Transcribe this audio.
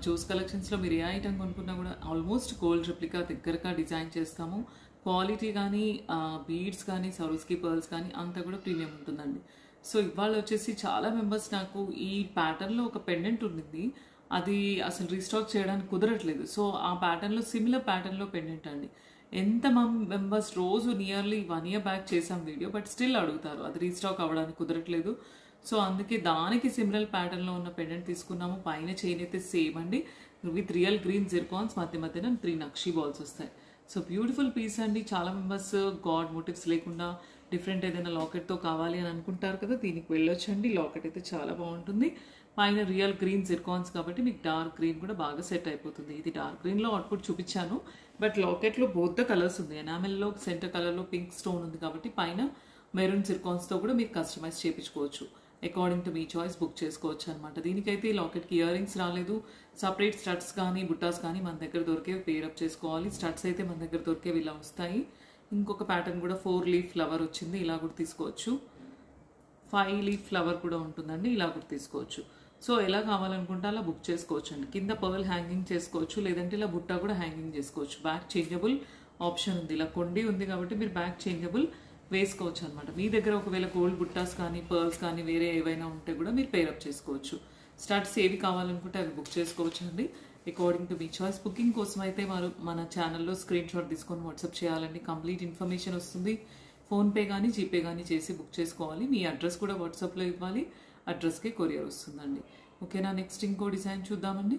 చూస్ కలెక్షన్స్లో మీరు ఏ ఐటమ్ కొనుక్కున్నా కూడా ఆల్మోస్ట్ గోల్డ్ రెప్లికా దగ్గరగా డిజైన్ చేస్తాము. క్వాలిటీ కానీ బీడ్స్ కానీ సరోస్కి పర్ల్స్ కానీ అంతా కూడా ప్రీమియం ఉంటుందండి. సో ఇవాళ వచ్చేసి చాలా మెంబర్స్ నాకు ఈ ప్యాటర్న్లో ఒక పెండెంట్ ఉండింది, అది అసలు రీస్టాక్ చేయడానికి కుదరట్లేదు. సో ఆ ప్యాటర్న్లో సిమిలర్ ప్యాటర్న్లో పెండెంట్ అండి. ఎంత మెంబర్స్ రోజు నియర్లీ 1 year బ్యాక్ చేసాం వీడియో, బట్ స్టిల్ అడుగుతారు అది రీస్టాక్ అవ్వడానికి కుదరట్లేదు. సో అందుకే దానికి సిమిలర్ ప్యాటర్న్లో ఉన్న పెండెంట్ తీసుకున్నాము. పైన చైన్ అయితే సేమ్ అండి, విత్ రియల్ గ్రీన్ జిర్కాన్స్, మధ్యన 3 నక్షి బాల్స్ వస్తాయి. సో బ్యూటిఫుల్ పీస్ అండి. చాలా మెంబర్స్ గాడ్ మోటివ్స్ లేకుండా డిఫరెంట్ ఏదైనా లాకెట్తో కావాలి అని అనుకుంటారు కదా, దీనికి వెళ్ళొచ్చండి. లాకెట్ అయితే చాలా బాగుంటుంది. పైన రియల్ గ్రీన్ జిర్కాన్స్ కాబట్టి మీకు డార్క్ గ్రీన్ కూడా బాగా సెట్ అయిపోతుంది. ఇది డార్క్ గ్రీన్లో అవుట్పుట్ చూపించాను, బట్ లాకెట్లో బోత్ ద కలర్స్ ఉంది. ఎనామెల్లో సెంటర్ కలర్లో పింక్ స్టోన్ ఉంది కాబట్టి పైన మెరూన్ జిర్కాన్స్తో కూడా మీరు కస్టమైజ్ చేయించుకోవచ్చు. According to me choice book చేసుకోవచ్చు అనమాట. దీనికైతే ఈ లాకెట్కి ఇయర్ రింగ్స్ రాలేదు. సపరేట్ స్టడ్స్ కానీ బుట్టాస్ కానీ మన దగ్గర దొరికేవి పేరప్ చేసుకోవాలి. స్టడ్స్ అయితే మన దగ్గర దొరికేవి ఇలా వస్తాయి. ఇంకొక ప్యాటర్న్ కూడా 4 leaf ఫ్లవర్ వచ్చింది, ఇలా కూడా తీసుకోవచ్చు. 5 leaf ఫ్లవర్ కూడా ఉంటుందండి, ఇలా కూడా తీసుకోవచ్చు. సో ఎలా కావాలనుకుంటే అలా బుక్ చేసుకోవచ్చు అండి. కింద పర్ల్ హ్యాంగింగ్ చేసుకోవచ్చు, లేదంటే ఇలా బుట్ట కూడా హ్యాంగింగ్ చేసుకోవచ్చు. బ్యాక్ చేంజబుల్ ఆప్షన్ ఉంది, ఇలా కొండి ఉంది కాబట్టి మీరు బ్యాక్ చేంజబుల్ వేసుకోవచ్చు అనమాట. మీ దగ్గర ఒకవేళ గోల్డ్ బుట్టాస్ కానీ పర్ల్స్ కానీ వేరే ఏవైనా ఉంటే కూడా మీరు పేరప్ చేసుకోవచ్చు. స్టడ్స్ ఏవి కావాలనుకుంటే అవి బుక్ చేసుకోవచ్చు అండి. According to me choice. Booking కోసం అయితే మన ఛానల్లో స్క్రీన్ షాట్ తీసుకొని వాట్సాప్ చేయాలండి. కంప్లీట్ ఇన్ఫర్మేషన్ వస్తుంది. ఫోన్పే కానీ జీపే కానీ చేసి బుక్ చేసుకోవాలి. మీ అడ్రస్ కూడా వాట్సాప్లో ఇవ్వాలి, అడ్రస్కి కొరియర్ వస్తుందండి. ఓకేనా, నెక్స్ట్ ఇంకో డిజైన్ చూద్దామండి.